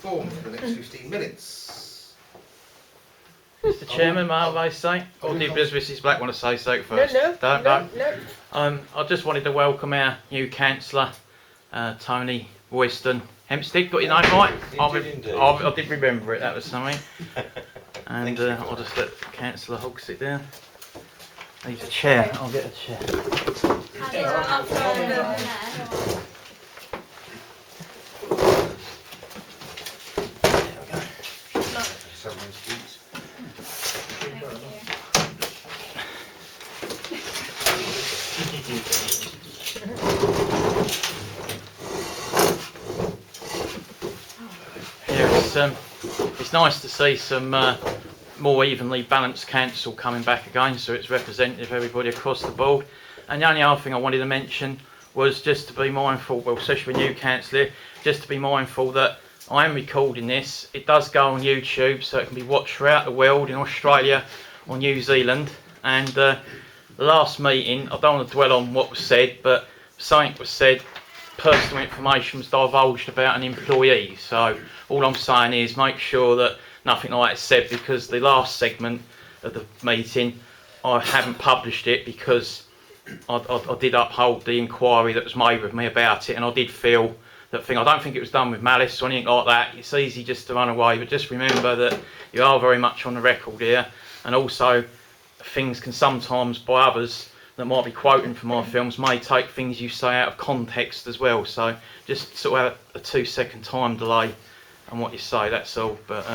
form for the next 15 minutes. Mr. Chairman, may I say? Or did Mrs. Black want to say so first? No. I just wanted to welcome our new councillor, Tony Royston Hempstead. Got your name right? I did remember it, that was something. And I'll just let Councillor Hogg sit down. Needs a chair, I'll get a chair. It's nice to see some more evenly balanced council coming back again, so it's representative of everybody across the board. And the only other thing I wanted to mention was just to be mindful, well, especially with new councillor, just to be mindful that I am recording this. It does go on YouTube, so it can be watched throughout the world, in Australia or New Zealand. And the last meeting, I don't want to dwell on what was said, but something was said, personal information was divulged about an employee. So all I'm saying is make sure that nothing like that is said, because the last segment of the meeting, I haven't published it because I did uphold the inquiry that was made with me about it, and I did feel that thing. I don't think it was done with malice or anything like that. It's easy just to run away, but just remember that you are very much on the record here, and also things can sometimes, by others that might be quoting from my films, may take things you say out of context as well. So just sort of have a 2-second time delay on what you say, that's all. But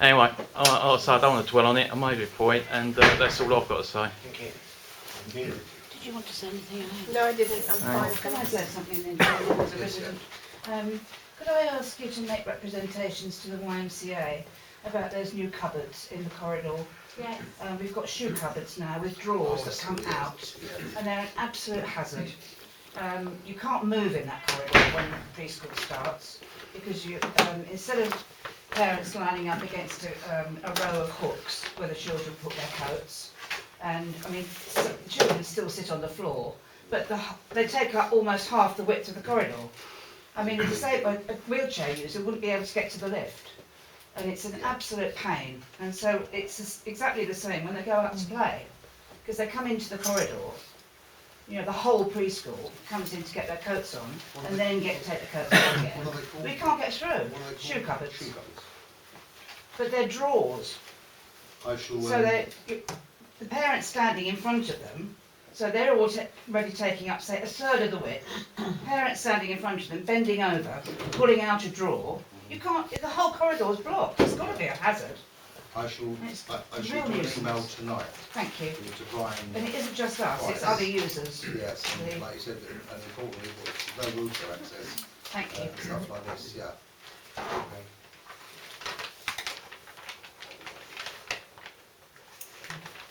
anyway, I don't want to dwell on it. I made a point, and that's all I've got to say. Thank you. Did you want to say anything? No, I didn't. I'm fine. Can I say something then, Chairman, as a resident? Could I ask you to make representations to the YMCA about those new cupboards in the corridor? Yes. We've got shoe cupboards now with drawers that come out, and they're an absolute hazard. You can't move in that corridor when preschool starts, because you, instead of parents lining up against a row of hooks where the children put their coats, and I mean, children still sit on the floor, but they take up almost half the width of the corridor. I mean, a wheelchair user wouldn't be able to get to the lift, and it's an absolute pain. And so it's exactly the same when they go out to play, because they come into the corridor. You know, the whole preschool comes in to get their coats on, and then take the coats off again. We can't get through. Shoe cupboards. But they're drawers. So the parents standing in front of them, so they're already taking up, say, a third of the width. Parents standing in front of them, bending over, pulling out a drawer. You can't. The whole corridor is blocked. It's got to be a hazard. I shall do an email tonight. Thank you. To try And it isn't just us, it's other users. Yes, and like you said, and importantly, there's no wheelchair access. Thank you. Stuff like this, yeah. Okay.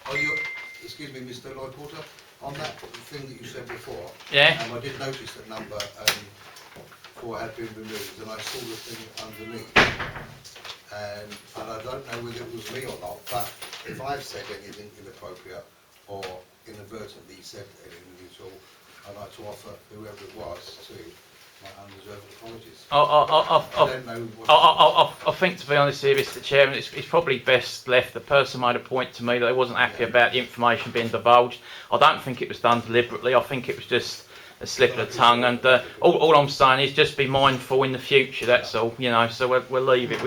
Are you, excuse me, Mr. Lloyd Porter, on that thing that you said before? Yeah. I did notice that number 4 had been removed, and I saw the thing underneath. And I don't know whether it was me or not, but if I've said anything inappropriate or inadvertently said anything at all, I'd like to offer whoever it was to my undeserved apologies. I think, to be honest here, Mr. Chairman, it's probably best left. The person made a point to me that they wasn't happy about the information being divulged. I don't think it was done deliberately. I think it was just a slip of the tongue, and all I'm saying is just be mindful in the future, that's all, you know. So we'll leave it.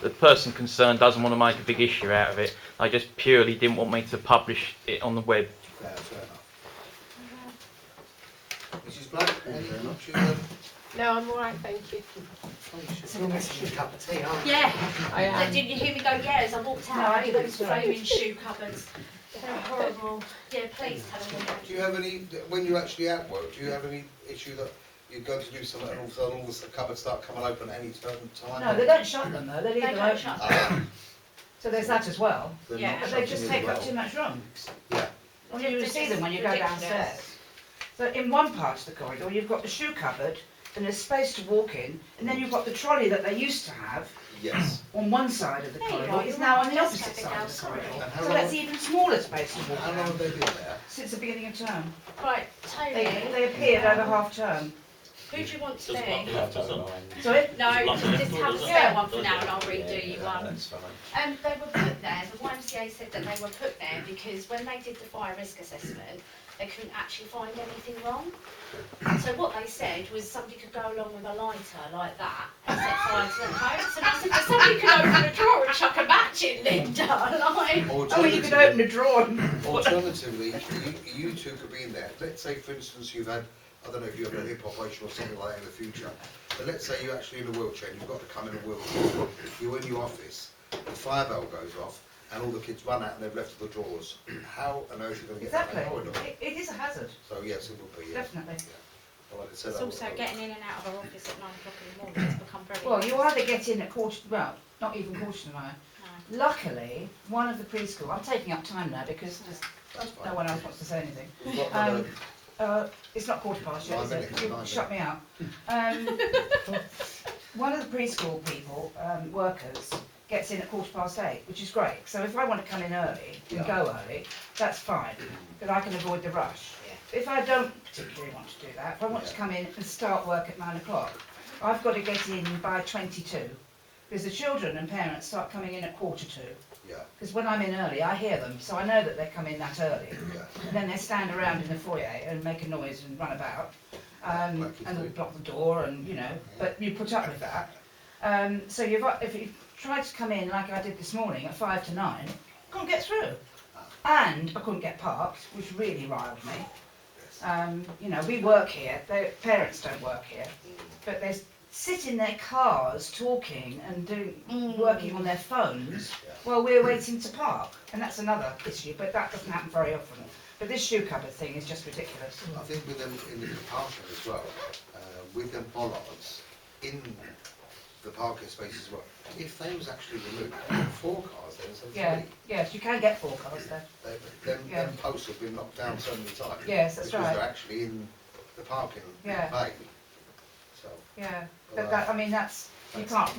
The person concerned doesn't want to make a big issue out of it. They just purely didn't want me to publish it on the web. Fair enough. Mrs. Black, any No, I'm all right, thank you. Yeah. I am. Didn't you hear me go, yeah, as I walked out? No, I I didn't. looked flaming shoe cupboards. They're horrible. Yeah, please tell them. Do you have any, when you're actually at work, do you have any issue that you're going to do something and all of a sudden all the cupboards start coming open at any certain time? No, they don't shut them though, they leave They them don't open. shut them. So there's that as well. They're Yeah. not But they just shutting take as up well. too much room. Yeah. Well, you They're see them when you go ridiculous. downstairs. So in one part of the corridor, you've got the shoe cupboard, and there's space to walk in, and then you've got the trolley that they used to have Yes. on one side of the There you corridor, go, is you're now right, on the just opposite stepping side of the outside. corridor. And how So long- that's even smaller space to walk How long have around they been there? since the beginning of term. Right, Tony. They appeared over half term. Who do you want to Does be? one have to sign? Sorry? No, Does one just have a does spare it? one for now and I'll redo you one. That's fine. They were put there, the YMCA said that they were put there because when they did the fire risk assessment, they couldn't actually find anything wrong. So what they said was somebody could go along with a lighter like that and set fire to the coats. And I said, but somebody could open a drawer and chuck a match in, Linda. Like, Oh, you could open a drawer and... Alternatively, you two could be in there. Let's say, for instance, you've had, I don't know if you have a hip operation or something like that in the future, but let's say you're actually in a wheelchair and you've got to come in a wheelchair. You're in your office, the fire bell goes off, and all the kids run out and they've left the drawers. How on earth are you going to get Exactly. that corridor? It is a hazard, So yes, it would be, yes. definitely. Well, like I said, it's I would- also getting in and out of our office at 9 o'clock in the morning. It's become very. Well, you either get in at not even quarter to 9. No. Luckily, one of the preschool, I'm taking up time now because there's That's fine. no one else wants to say anything. We've got another- It's not quarter past yet, 9 is it? minutes, You 9 shut me out. One of the preschool people, workers, gets in at 8:15, which is great. So if I want to come in early and Yeah. go early, that's fine, because I can avoid the rush. If I don't particularly want to do that, if I want to Yeah. come in and start work at 9 o'clock, I've got to get in by 22, because the children and parents start coming in at 1:45. Yeah, Because when I'm in early, I hear them, so I know that they come in that early. yeah. And then they stand around in the foyer and make a noise and run about, Like you and do. block the door, and you know. But you put up with that. So if you try to come in like I did this morning at 5 to 9, I couldn't get through, and I couldn't get parked, which really riled me. You know, we work here. Their parents don't work here, but they sit in their cars talking and working on their phones while we're waiting to park, and that's another issue. But that doesn't happen very often. But this shoe cupboard thing is just ridiculous. I think with them in the parking as well, with them bollards in the parking spaces as well, if they was actually removed, 4 cars then instead of 3. Yeah, yes, you can get 4 cars there. Them posts have been knocked down so many times. Yes, that's because right. they're actually in the parking Yeah. bay. So, Yeah, but that, I mean, that's, you can't,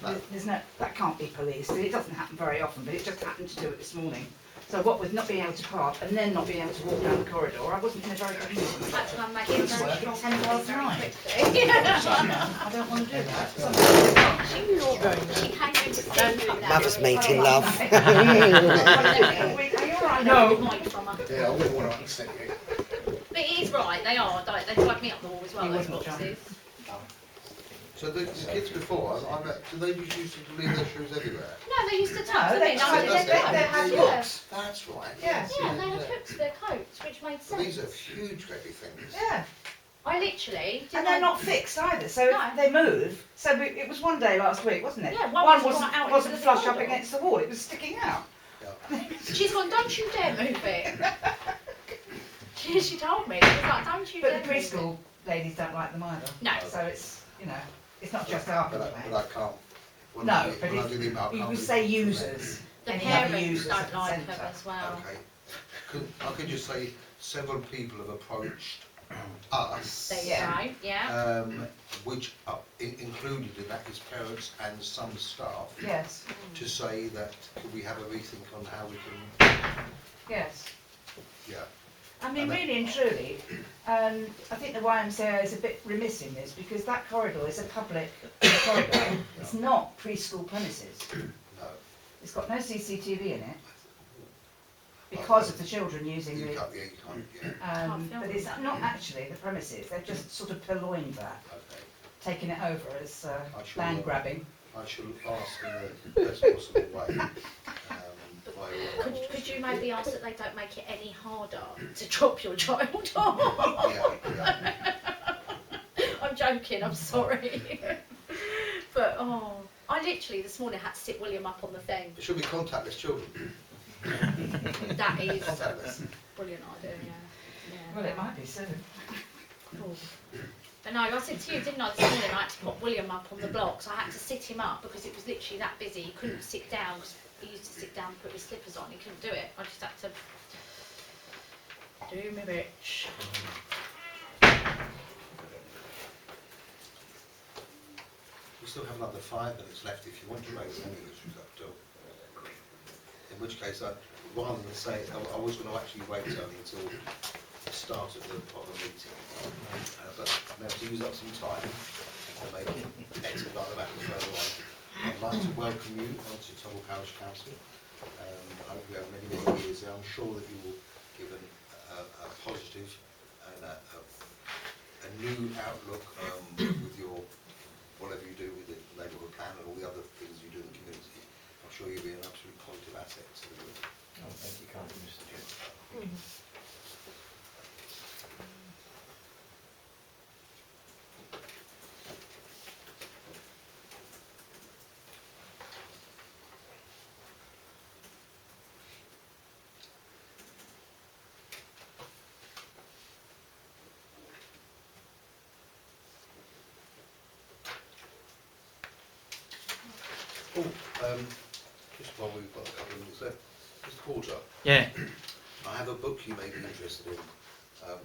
No. there's no, that can't be policed. It doesn't happen very often, but it just happened to do it this morning. So what with not being able to park and then not being able to walk down the corridor, I wasn't in a very good mood. That's when I'm making Kids very work at strong 10 past very 9. quickly. I don't want to do that. Sometimes She came in to stand up. Mother's meeting, love. Are you alright? No. Yeah, I wouldn't want to upset you. But it is right, they are. They drive me up the wall as well, You those wouldn't, John. boxes. so the kids before, do they used to leave their shoes everywhere? No, they used to tuck No, them they in tuck under them, their they coats. have Yeah. hooks. That's right. Yeah. Yeah, they had hooks for their coats, which made So these sense. are huge heavy things. Yeah, I literally and they're not fixed either, so No. they move. So it was one day last week, wasn't it? Yeah, one was wasn't, right out wasn't into the flush up corridor. against the wall, it was sticking out. She's gone, don't you dare move it. She told me, she was like, don't you But dare the move it. preschool ladies don't like them either. No. So it's, you know, it's not just our But complaint. I can't. when No, I do- but when I do the email, I you can't would do say that. users. The Any other parents users at don't the like them centre. as well. Okay. I could just say several people have approached us. There you Yeah. go, yeah. Which are included in that is parents and some staff, Yes, to say that could we have a rethink on how we can, yes. yeah. I mean, And really and truly, I think the YMCA is a bit remiss in this because that corridor is a public corridor. It's not preschool premises. No, It's got no CCTV in it because of the children using you the. can't, yeah, you can't, yeah, Can't film But it's that. not actually the premises. They've just sort of purloined that, okay. taken it over as I shall, land grabbing. I shall ask in the best possible way. By, Could you maybe ask that they don't make it any harder to drop your child off? yeah. I'm joking, I'm sorry. But, I literally this morning had to sit William up on the thing. It should be contactless children. That is a Contactless. brilliant idea, yeah. Well, it might be soon. Cool. But no, I said to you, didn't I, this morning I had to put William up on the blocks. I had to sit him up because it was literally that busy. He couldn't sit down because he used to sit down and put his slippers on. He couldn't do it. I just had to do my bitch. We still have another 5 minutes left if you want to raise any issues up till. In which case, rather than say, I was going to actually wait only until start of the meeting, but now to use up some time to make it expedite the matter further on. I'd like to welcome you onto Tovil Parish Council. I hope you have many, many years there. I'm sure that you will give a positive and a new outlook with your whatever you do with the neighbourhood plan and all the other things you do in the community. I'm sure you'll be an absolute positive asset to the group. Oh, thank you kindly, Mr. Chairman. Just while we've got a couple of minutes left, Mr. Porter, Yeah. I have a book you may be interested in,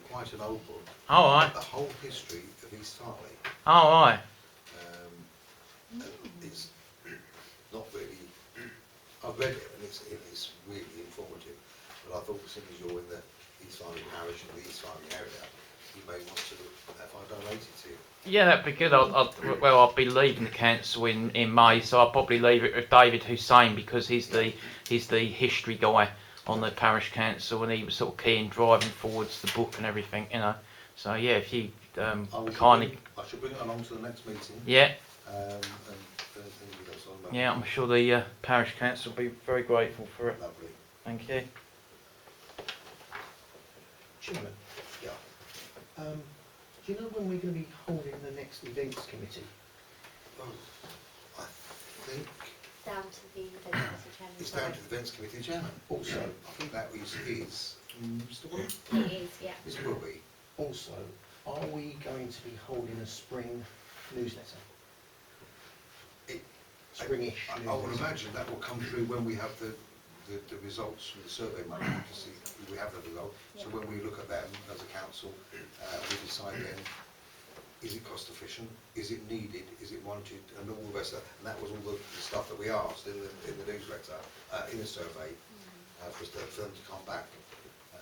quite an old book, All right. The Whole History of East Hartley. All right. And it's not really, I've read it and it's really informative, but I thought since you're in the East Hartley parish and the East Hartley area, you may want to, if I donate it to you. Yeah, that'd be good. I'll be leaving the council in May, so I'll probably leave it with David Hussein because he's the history guy on the parish council, and he was sort of keen driving forwards the book and everything, you know. So yeah, if you kindly, I should bring it along to the next meeting. yeah, And you guys on that. yeah, I'm sure the parish council will be very grateful for it. Lovely. Thank you. Chairman, Yeah. do you know when we're going to be holding the next events committee? Well, I think Down to the event, Mr. Chairman. it's down to the events committee chairman. Also, I think that is Mr. Will. It is, yeah. Mr. Wilby. also, are we going to be holding a spring newsletter? Springish I would newsletter. imagine that will come through when we have the results from the survey money to see if we have the result. So when we look at them as a council, we decide then, is it cost efficient? Is it needed? Is it wanted? And all the rest of that. And that was all the stuff that we asked in the newsletter, in the survey, for them to come back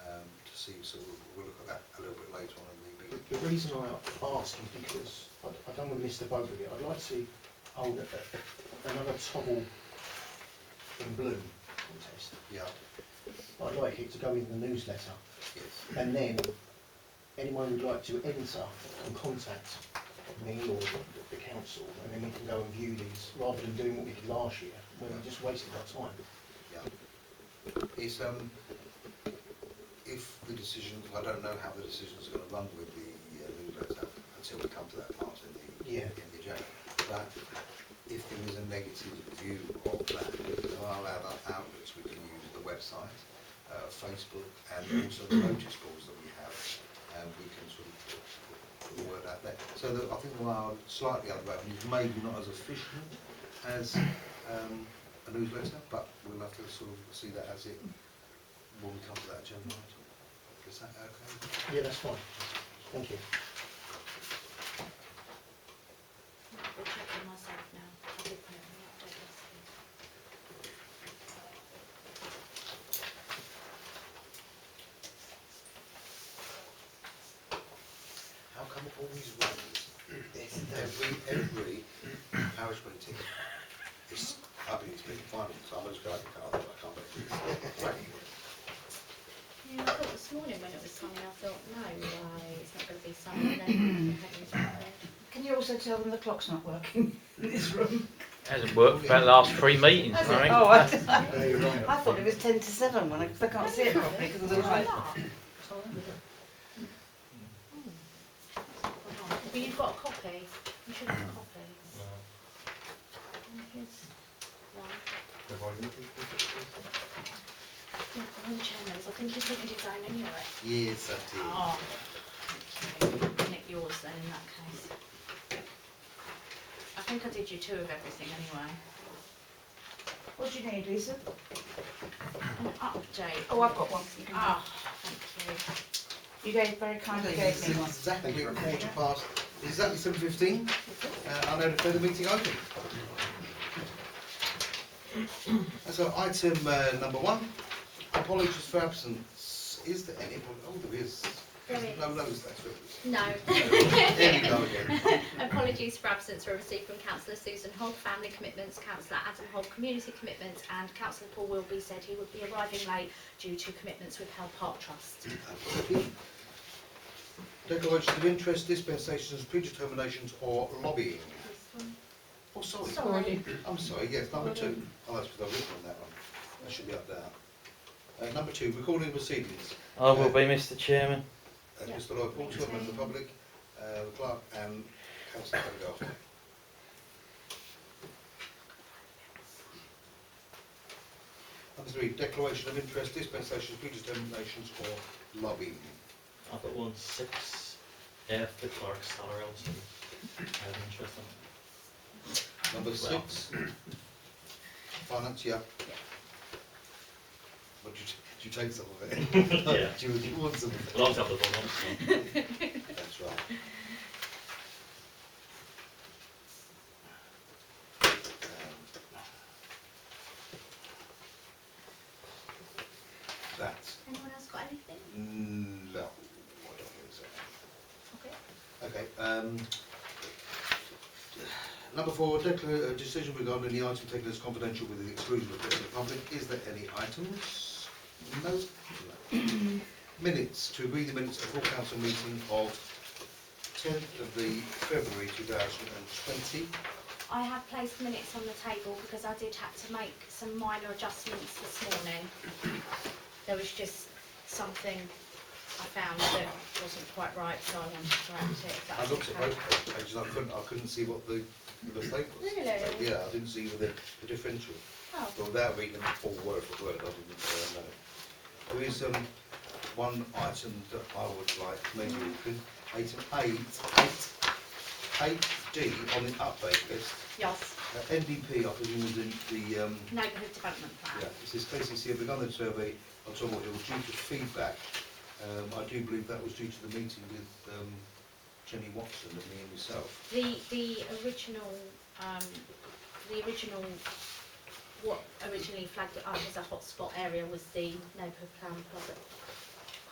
to see. So we'll look at that a little bit later on in the meeting. The reason I ask is because I don't want to miss the boat with it. I'd like to hold another Tovil in Bloom contest. Yeah. I'd like it to go in the newsletter, Yes. and then anyone who'd like to enter can contact me or the council, and then we can go and view these, rather than doing what we did last year, when we just wasted our time. Yeah. It's if the decision, I don't know how the decision's going to run with the newsletter until we come to that part in the agenda. But if there is a negative view of that, there are other outlets we can use, the website, Facebook, and also the notice boards that we have, and we can sort of put the word out there. So that I think there are slightly other avenues, maybe not as efficient as a newsletter, but we'll have to sort of see that as it when we come to that agenda item. Is that okay? Yeah, that's fine. Thank you. I'll check it myself now. I did put it on the update list. How come it always runs every parish meeting? I've been speaking finally, so I'm just going to I can't make it. Yeah, I thought this morning when it was sunny, I thought, no, it's not going to be sunny. And then the heavens right there. Can you also tell them the clock's not working in this room? Hasn't worked for the last 3 meetings, I think. Oh, Yeah, you're right. I thought it was 10 to 7 when I can't see it properly because of the light. But you've got a copy. You should have a copy. Here's one. Yeah, the chairman's. I think he's taking his own anyway. Yes, I did. Oh, okay. Nick yours then in that case. I think I did you 2 of everything anyway. What do you need, Lisa? An update. Oh, I've got one. You can have Ah, thank You gave very kindly gave me one. Exactly 7:15. I know declare the meeting open. So item number 1, apologies for absence. Is there any? Oh, there is. There There's is. no loads of extras. No. Here we go again. Apologies for absence were received from Councillor Susan Hogg, family commitments, Councillor Adam Hogg, community commitments, and Councillor Paul Wilby said he would be arriving late due to commitments with Hell Park Trust. Declarations of interest, dispensations, predeterminations or lobbying. Oh, sorry. Sorry. I'm sorry, yes, number 2. Oh, that's because I've written on that one. That should be up there. Number 2, recording proceedings. I will be, Mr. Chairman. Yeah. Mr Lloyd Porter, member of the public, the clerk and councillor Pendergast. Number 3, declaration of interest, dispensations, predeterminations or lobbying. I've got 1/6 F, the clerk's salary also. I have interest in it. Number 6, finance, yeah. What, did you take some of it? Yeah. Do you want some of it? We'll always have the vote on it, so. That's right. That's Anyone else got anything? no, I don't think so. Okay. Okay. Number 4, a decision regarding the item taken as confidential with the exclusion of the public. Is there any items? No. No. Minutes, to agree the minutes of full council meeting of 10th of the February 2020. I have placed minutes on the table because I did have to make some minor adjustments this morning. There was just something I found that wasn't quite right, so I wanted to correct it. if I that's looked at okay. both pages, I couldn't see what the mistake was. Really? Yeah, I didn't see the differential. Oh. But without reading them all word for word, I didn't know. There is one item that I would like to maybe include, item 8D on the update list. Yes, NDP, I presume, is the neighbourhood development plan. yeah, it says KCC have begun their survey on Tovil Hill due to feedback. I do believe that was due to the meeting with Jenny Watson and me and myself. The original, what originally flagged it up as a hotspot area was the neighbourhood plan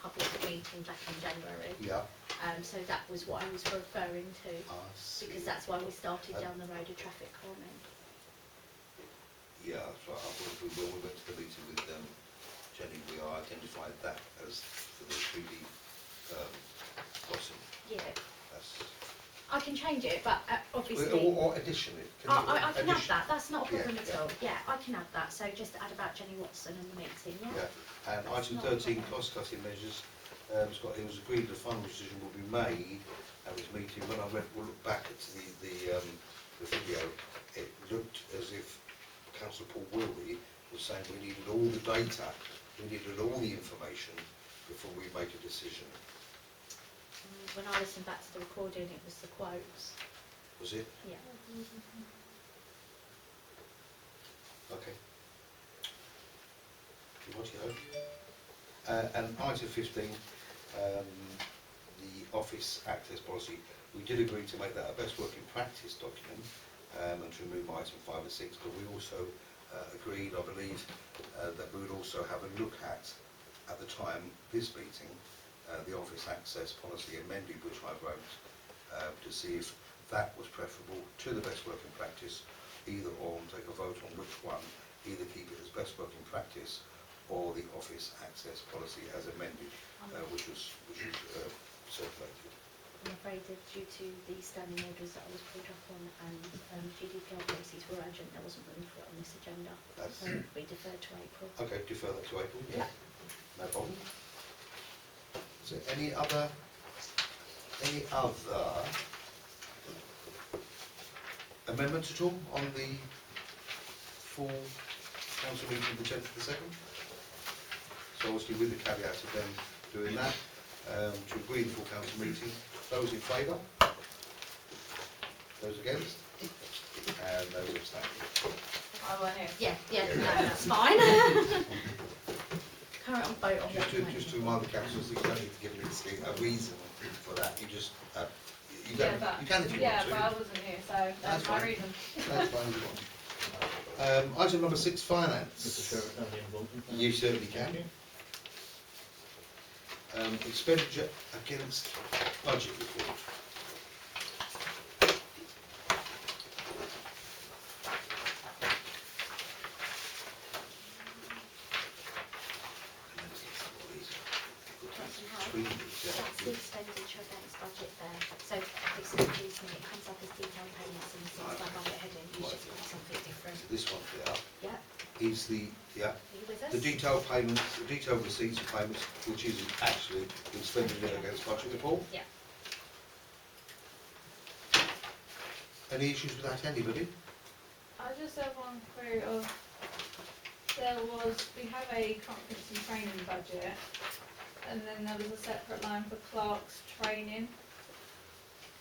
public meeting back in January. Yeah, So that was what I was referring to, I see. because that's why we started down the road of traffic calming. Yeah, that's right. I thought when we went to the meeting with Jenny, we identified that as for the 3D crossing. Yeah, That's I can change it, but obviously. or addition it. Can you I can add addition- that, that's not a problem Yeah, at yeah. all. Yeah, I can add that, so just add about Jenny Watson and the meeting, yeah? Yeah, and That's item not a 13, problem. cost cutting measures. Scott, it was agreed the final decision will be made at this meeting. When I looked back at the video, it looked as if Councillor Paul Wilby was saying we needed all the data, we needed all the information before we make a decision. When I listened back to the recording, it was the quotes, Was it? yeah. Okay. Righty-ho. And item 15, the office access policy. We did agree to make that a best working practice document and to remove item 5 and 6, but we also agreed, I believe, that we would also have a look at the time this meeting, the office access policy amended, which I wrote, to see if that was preferable to the best working practice, either or, and take a vote on which one, either keep it as best working practice or the office access policy as amended, which was circulated. I'm afraid that due to the standing orders that I was pulled up on and GDPR policies were urgent, there wasn't room for it on this agenda. That's- So we deferred to April. Okay, defer that to April. Yeah. No problem. Is there any other amendments at all on the full council meeting of the 10th of the 2nd? So obviously with the caveat of them doing that, to agree the full council meeting, those in favour? Those against? And those abstaining. I weren't here. Yeah, no, that's fine. Carry on, vote on what Just to remind the councillors, you don't need to give me a reason for that, you just, you don't, you can if you want to. but I wasn't here, so That's that's my fine. reason. That's fine if you want. Item number 6, finance. Mr. Chairman, can I be involved in that? You certainly can. expenditure against budget report. That's the expenditure against budget there. So it's confusing, it comes up as detailed payments in the 6 budget heading, you just put something different. This one here Yeah, is the, are you with us? the detailed payments, the detailed receipts of payments, which is actually expenditure against budget report. Yeah. Any issues with that, anybody? I just have one query of, we have a conference and training budget, and then there was a separate line for clerks training.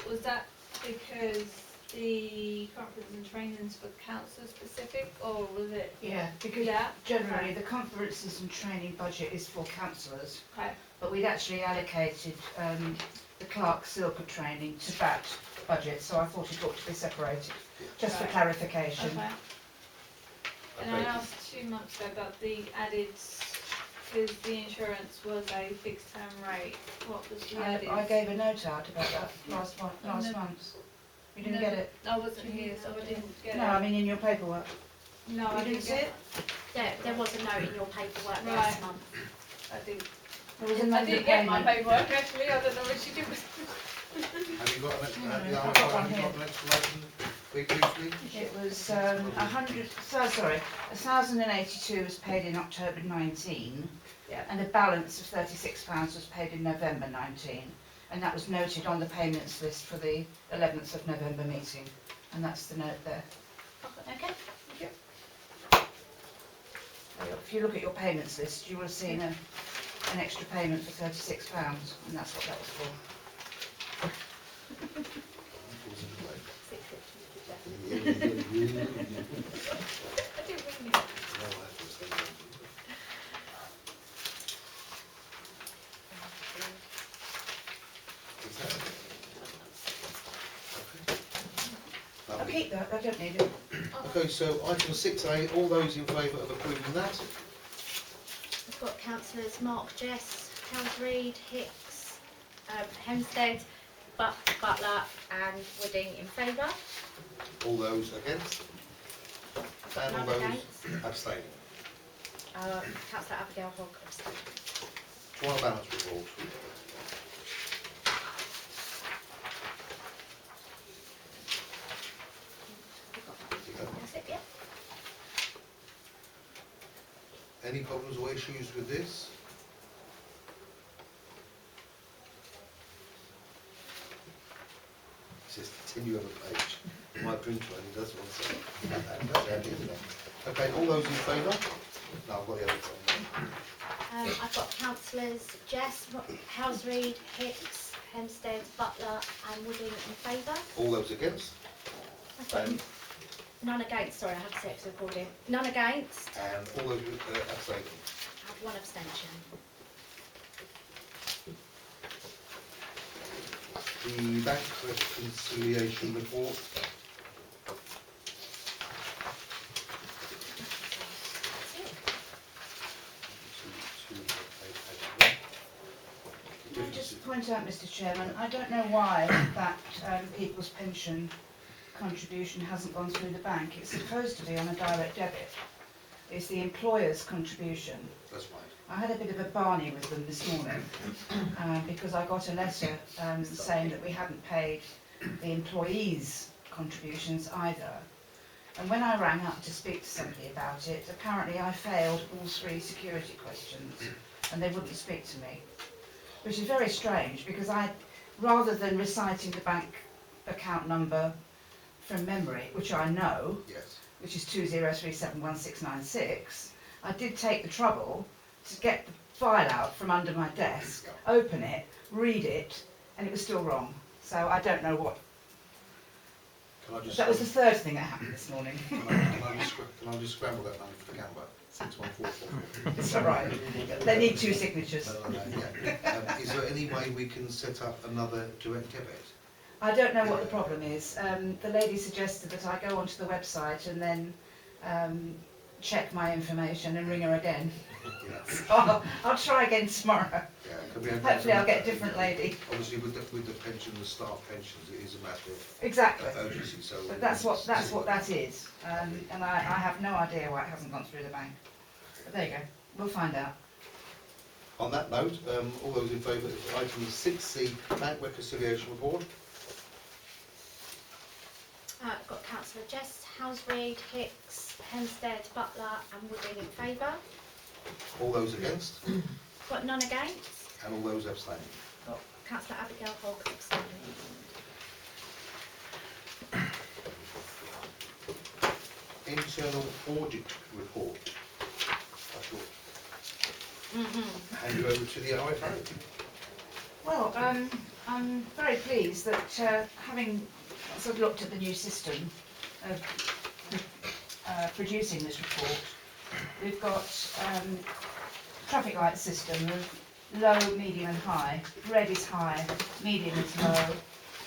Was that because the conference and training's for council specific, or was it? Yeah, because Yeah. generally the conferences and training budget is for councillors, Okay, but we'd actually allocated the clerk Silker training to that budget, so I thought it ought to be separated, just for Right. clarification. okay. And I Okay. asked 2 months ago about the added, because the insurance was a fixed term rate, what was the added? I gave a note out about that last No. month. You didn't get it? I wasn't here, so I didn't get it. No, I mean in your paperwork. No, I You didn't didn't see get it? There was a note in your paperwork Right. last month. I didn't. There was a I number didn't get my payment. paperwork actually, I don't know what she did with Have you got an, I've have got one you got here. an explanation, very briefly? It was 1,082 was paid in October 19, Yeah. and the balance of £36 was paid in November 19, and that was noted on the payments list for the 11th of November meeting, and that's the note there. Okay, If you look at your payments list, you will have seen an extra payment for £36, and that's what that was for. I didn't really. I'll keep that, I don't need it. Okay, so item 6A, all those in favour of approving that? we've got councillors Mark, Jess, Councillor Reid, Hicks, Hempstead, Butler and Wooding in favour. All those against? I've got And all none those against. abstaining? Councillor Abigail Hogg abstained. Trial balance report. That's it, yeah? Any problems or issues with this? It says continue on the page. My printer only does one thing. That's handy, isn't it? Okay, all those in favour? No, I've got the other thing. I've got councillors Jess, Reid, Hicks, Hempstead, Butler and Wooding in favour. All those against? I've got And, none against, sorry, I have to say it because I've called in. None against, and all those abstaining? I have one abstention. The bank reconciliation report. Can I just point out, Mr Chairman, I don't know why that people's pension contribution hasn't gone through the bank. It's supposed to be on a direct debit. It's the employer's contribution. That's right. I had a bit of a barney with them this morning because I got a letter saying that we hadn't paid the employees' contributions either. And when I rang up to speak to somebody about it, apparently I failed all 3 security questions and they wouldn't speak to me. Which is very strange because rather than reciting the bank account number from memory, which I know, Yes. which is 20371696, I did take the trouble to get the file out from under my desk, open it, read it, and it was still wrong. So I don't know what. Can I just? That was the third thing that happened this morning. Can I just scramble that number for the camera? 61444. It's all right. They need 2 signatures. Yeah. Is there any way we can set up another direct debit? I don't know what the problem is. The lady suggested that I go onto the website and then check my information and ring her again. Yeah, So I'll try again tomorrow. yeah. Can we have Hopefully I'll that? get a different lady. Obviously, with the pension, the staff pensions, it is a matter of Exactly. urgency, so. But that's what that is. And I have no idea why it hasn't gone through the bank. But there you go. We'll find out. On that note, all those in favour of item 6C, bank reconciliation report? I've got Councillor Jess, Housebreed, Hicks, Hempstead, Butler and Wooding in favour. All those against? Got none against. And all those abstaining? Got Councillor Abigail Hogg abstaining. Internal audit report. I shall hand you over to the RFO. Well, I'm very pleased that having sort of looked at the new system of producing this report, we've got traffic light system of low, medium and high. Red is high, medium is low,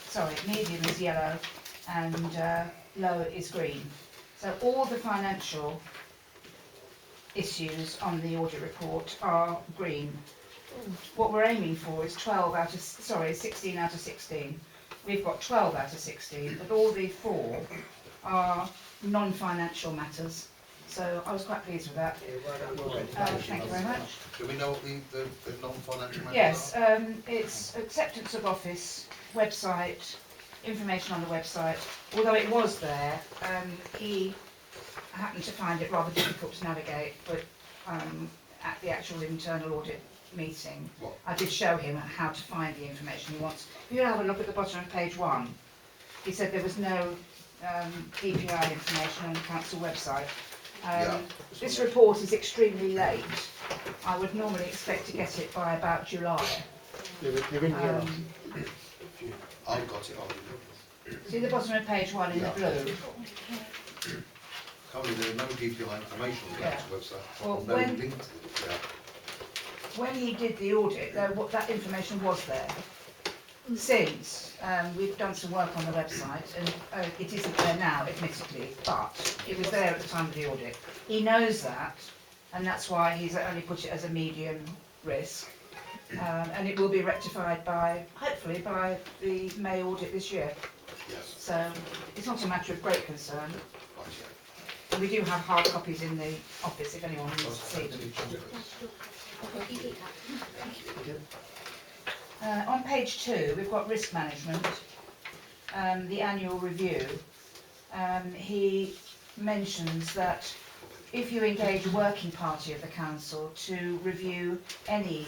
sorry, medium is yellow and low is green. So all the financial issues on the audit report are green. What we're aiming for is 16 out of 16. We've got 12 out of 16, but all the 4 are non-financial matters. So I was quite pleased with that. Thank you very much. Do we know what the non-financial matters Yes, are? it's acceptance of office, website, information on the website. Although it was there, he happened to find it rather difficult to navigate, but at the actual internal audit meeting, What? I did show him how to find the information he wants. If you have a look at the bottom of page 1, he said there was no DPI information on the council website. Yeah. This report is extremely late. I would normally expect to get it by about July. They're in here. I've got it on. See the bottom of page 1 in the blue? Currently, there are no DPI information on the Yeah. council website. Well, No when- link to it. Yeah. When he did the audit, that information was there. Since we've done some work on the website, and it isn't there now, admittedly, but it was there at the time of the audit. He knows that, and that's why he's only put it as a medium risk. And it will be rectified hopefully by the May audit this year. Yes. So it's not a matter of great concern. Right, yeah. And we do have hard copies in the office if anyone needs to see them. On page 2, we've got risk management, the annual review. He mentions that if you engage a working party of the council to review any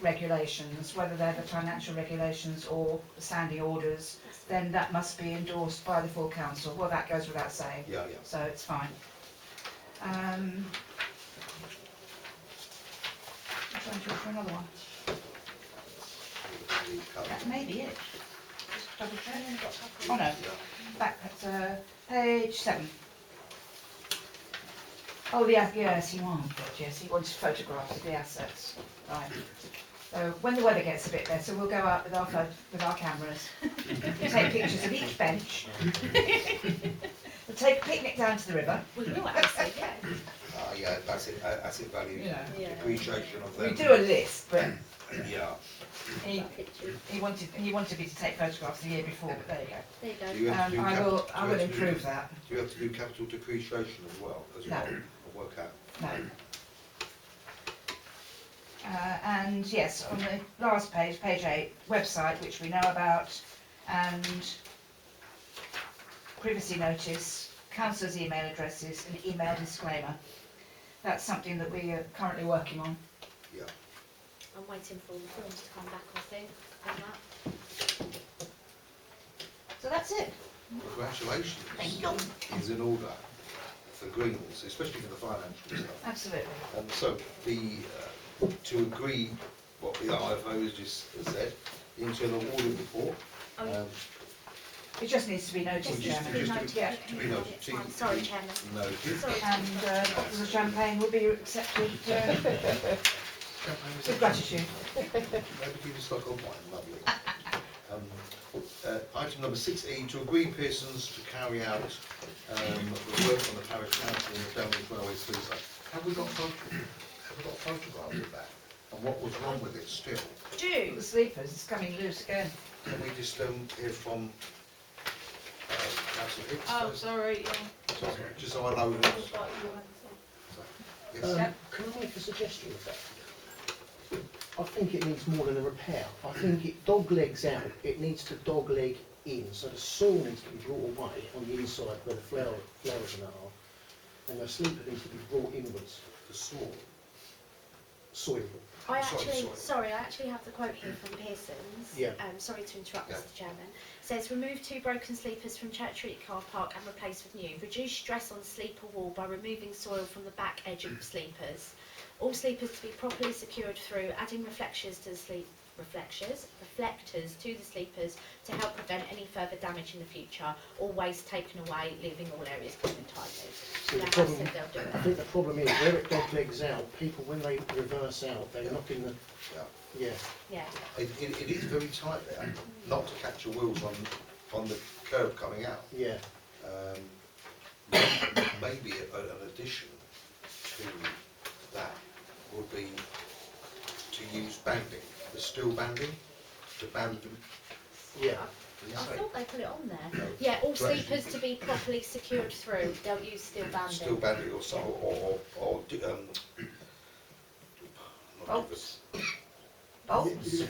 regulations, whether they're the financial regulations or the standing orders, then that must be endorsed by the full council. Well, that goes without saying, Yeah, yeah. so it's fine. I'm trying to look for another one. That may be it. Just double check. Oh no, back at page 7. Oh, yes, he wanted photographs of the assets. Right. So when the weather gets a bit better, we'll go out with our cameras, take pictures of each bench. We'll take a picnic down to the river. We will actually, yeah. Yeah, asset value, Yeah. depreciation of We them. do a list, but Yeah. he wanted me to take photographs the year before, but there you go. There you go. Do you have to do I will do you have to do- improve that. Do you have to do capital depreciation as well? No. Or work out? No. And yes, on the last page, page 8, website, which we know about, and privacy notice, councillors' email addresses, and email disclaimer. That's something that we are currently working on. Yeah. I'm waiting for all the forms to come back, I think, on that. So that's it. Congratulations. Thank you. Is in order for Greens, especially for the financial stuff. Absolutely. So to agree what the IFO has just said, the internal audit report. Oh, It just needs to be noted, Just Chairman. yeah. to be noted. Fine. Sorry, Chairman. Noted. Sorry. And bottles of champagne will be accepted with gratitude. Maybe give a stock of wine, lovely. Item number 6E, to agree Pearson's to carry out the work on the parish council and the damaged railway sluice. Have we got photographs of that? And what was wrong with it still? The sleepers, it's coming loose again. Can we just hear from Councillor Hicks? Oh, first? sorry, yeah. Just so I know. I thought you wanted to- Yes. Can I make a suggestion of that? I think it needs more than a repair. I think it dog legs out, it needs to dog leg in, so the soil needs to be brought away on the inside where the flowers and that are, and the sleeper needs to be brought inwards. The soil. Soil. I Sorry. actually have the quote here from Pearson's. Yeah. Sorry to interrupt, Yeah. Mr. Chairman. Says remove 2 broken sleepers from Church Street car park and replace with new. Reduce stress on sleeper wall by removing soil from the back edge of sleepers. All sleepers to be properly secured through adding reflectors to the sleepers to help prevent any further damage in the future. All waste taken away, leaving all areas clean and tidy. See, They the have problem, said they'll do I it. think the problem is where it dog legs out, people when they reverse out, they're knocking the, Yeah. Yeah. It is very tight there, not to catch your wheels on the curb coming out. yeah. Maybe an addition to that would be to use banding, the steel banding, to band them. Yeah. Did you I say? thought they put it on there. No. Yeah, all To actually- sleepers to be properly secured through. They'll use steel banding. Steel banding or so, not Bolts. Bolts?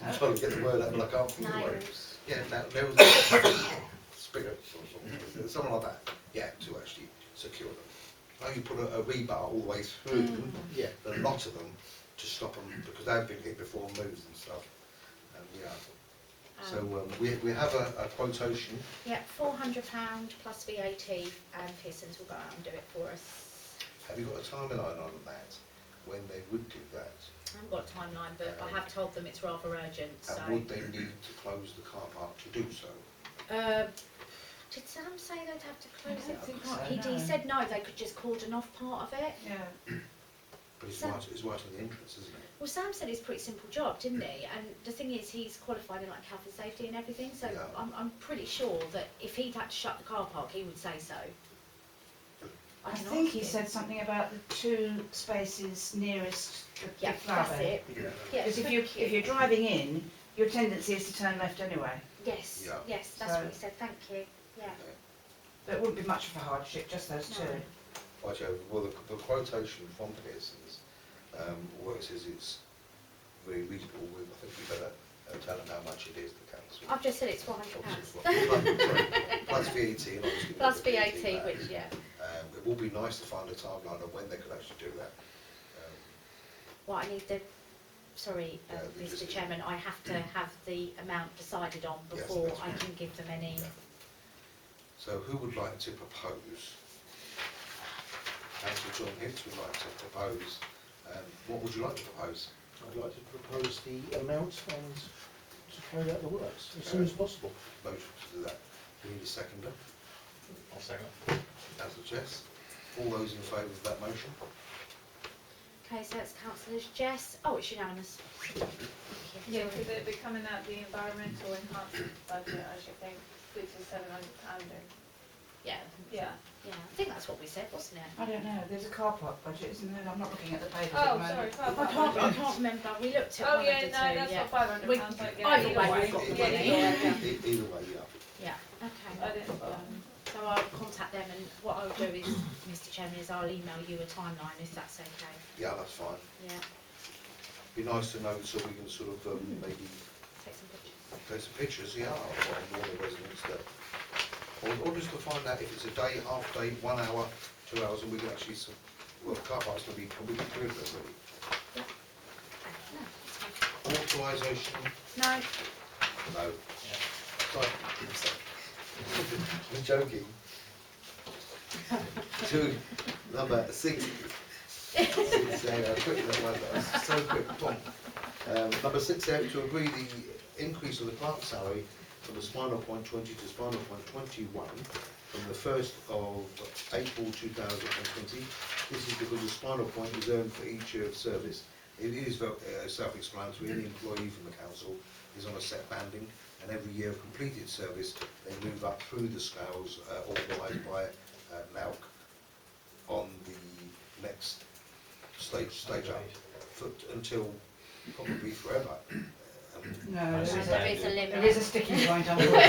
I'm trying to get the word out, but I can't think of the word. Nails. Yeah, nails, spigot, something like that. Yeah, to actually secure them. Now you put a rebar all the way through them, Yeah. a lot of them, to stop them, because they've been hit before and moves and stuff. Yeah. So we have a quotation. Yeah, £400 plus VAT, and Pearson's will go out and do it for us. Have you got a timeline on that, when they would do that? I haven't got a timeline, but I have told them it's rather urgent, so. And would they need to close the car park to do so? Did Sam say they'd have to close I it? don't think Or not? so, He no. said no, they could just cordon off part of it. Yeah. But it's So- right on the entrance, isn't it? Well, Sam said it's a pretty simple job, didn't he? And the thing is, he's qualified in like health and safety and everything, so Yeah. I'm pretty sure that if he'd had to shut the car park, he would say so. I can think ask he him. said something about the 2 spaces nearest the Yeah, flower that's bed. it. Yeah. Yeah, Because thank if you. you're driving in, your tendency is to turn left anyway. Yes, Yeah. yes, that's So- what he said, thank you, yeah. But it wouldn't be much of a hardship, just those 2. No. Right, Joe, well, the quotation from Pearson's, what it says it's very reasonable. I think we better tell them how much it is, the council. I've just said it's £400. Plus VAT and obviously. Plus the VAT, back. which, yeah. It would be nice to find a timeline of when they could actually do that. Well, I need the, sorry, Yeah, Mr Chairman, I have to have the amount decided on Yes, before that's I right. can give them any. So who would like to propose? Councillor John Hicks would like to propose. What would you like to propose? I'd like to propose the amount and to carry out the works as soon as possible. Motion to do that. Do we need a seconder? I'll second. Councillor Jess? All those in favour of that motion? Okay, so it's councillors Jess, oh, it's unanimous. Yeah, could it be coming out the environmental enhancement budget, I should think, which is £700. Yeah, Yeah. yeah, I think that's what we said, wasn't it? I don't know, there's a car park budget, isn't there? I'm not looking at the papers at the Oh, moment. sorry, I can't remember, we looked at Oh, one yeah, of the no, two, that's yeah. not £500, We- but yeah, either way, we've got the yeah, money. yeah, yeah. Either way, yeah. Yeah, okay. I didn't, So I'll contact them and what I'll do is, Mr Chairman, is I'll email you a timeline if that's okay, Yeah, that's fine. yeah, Be nice to know so we can sort of maybe take some pictures. take some pictures, yeah, of all the residents that, or just to find out if it's a day, half day, 1 hour, 2 hours, and we can actually, well, car park's going to be clear of them, really. Okay, no, that's fine. Authorisation? No, No. Sorry. I'm joking. Number 6. Quick, so quick, come on. Number 6, to agree the increase of the clerk's salary from the spinal point 20 to spinal point 21 from the 1st of April 2020. This is because the spinal point is earned for each year of service. It is self-explanatory. Any employee from the council is on a set banding, and every year of completed service, they move up through the scales organised by NAUC on the next stage up until probably forever. No, Nice there and is There a, is a limit. there is a sticking point, unfortunately.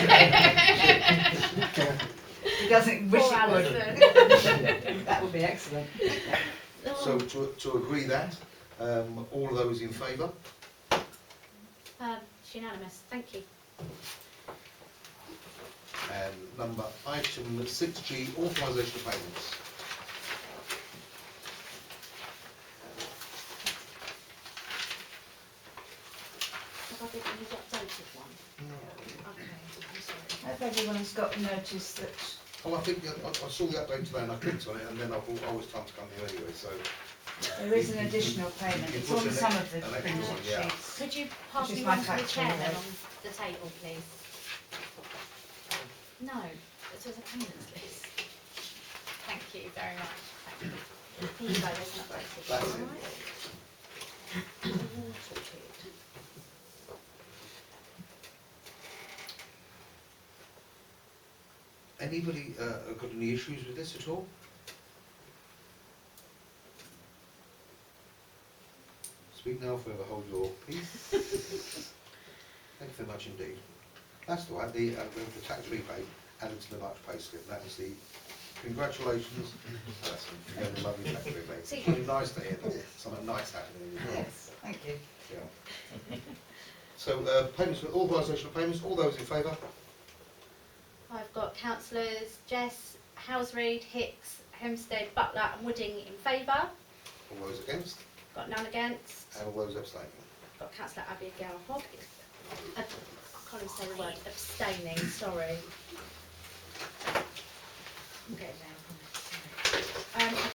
He doesn't wish Poor it would. Alison. That would be excellent. So to agree that, all of those in favour? It's unanimous, thank you. And item 6G, authorisation of payments. Have I given you the updated one? Okay, I'm sorry. Hope everyone's got notice that Oh, I think I saw the update today and I clicked on it, and then I thought, oh, it's time to come here anyway, so. there is an additional payment. It It's was on an some ex- of the an extra printed one, yeah. sheets. Could you pass Which is me my one to the factual chair then note. on the table, please? No, this was a payments list. Thank you very much. Thank you. Here you go, there's an updated That's one, it. alright? All sorted. Anybody got any issues with this at all? Speak now, forever hold your peace. Thank you very much indeed. That's all right, the tax rebate added to the March pay slip, that is the, congratulations, Alison, for getting a lovely tax rebate. It's really nice to hear that something nice happening as well. Yes, thank you. Yeah. So, payments, authorisation of payments, all those in favour? I've got councillors Jess, Housreid, Hicks, Hempstead, Butler and Wooding in favour. All those against? Got none against. And all those abstaining? Got councillor Abigail Hogg. I can't even say the word, abstaining, sorry. I'm getting there, I promise, sorry.